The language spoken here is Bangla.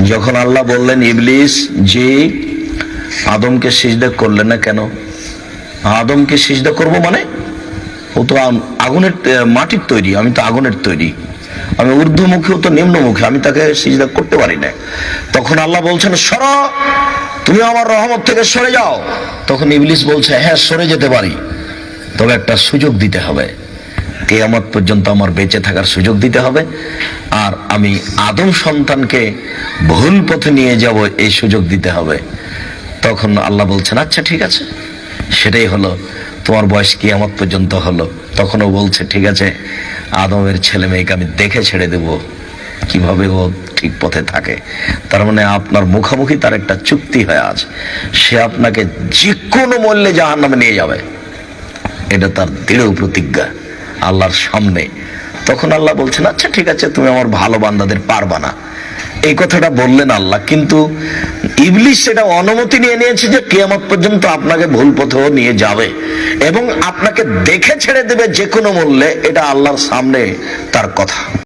যখন আল্লাহ বললেন ইবলিস যে আদমকে সিজদা করলেন না কেন, আদমকে সিজদা করব মানে ও তো আগুনের মাটির তৈরি, আমি তো আগুনের তৈরি, আমি ঊর্ধ্বমুখী, ও তো নিম্নমুখী, আমি তাকে সিজদা করতে পারি না। তখন আল্লাহ বলছেন সরো, তুমি আমার রহমত থেকে সরে যাও। তখন ইবলিস বলছে হ্যাঁ সরে যেতে পারি, তবে একটা সুযোগ দিতে হবে, কিয়ামত পর্যন্ত আমার বেঁচে থাকার সুযোগ দিতে হবে, আর আমি আদম সন্তানকে ভুল পথে নিয়ে যাব এই সুযোগ দিতে হবে। তখন আল্লাহ বলছেন আচ্ছা ঠিক আছে, সেটাই হলো, তোমার বয়স কিয়ামত পর্যন্ত হলো। তখনও বলছে ঠিক আছে, আদমের ছেলে মেয়েকে আমি দেখে ছেড়ে দেব কিভাবে ও ঠিক পথে থাকে। তার মানে আপনার মুখোমুখি তার একটা চুক্তি হয়ে আছে, সে আপনাকে যে কোনো মূল্যে জাহান্নামে নিয়ে যাবে, এটা তার দৃঢ় প্রতিজ্ঞা আল্লাহর সামনে। তখন আল্লাহ বলছেন আচ্ছা ঠিক আছে, তুমি আমার ভালো বান্দাদের পারবা না, এই কথাটা বললেন আল্লাহ। কিন্তু ইবলিস সেটা অনুমতি নিয়ে নিয়েছে যে কিয়ামত পর্যন্ত আপনাকে ভুল পথেও নিয়ে যাবে এবং আপনাকে দেখে ছেড়ে দেবে যে কোনো মূল্যে, এটা আল্লাহর সামনে তার কথা।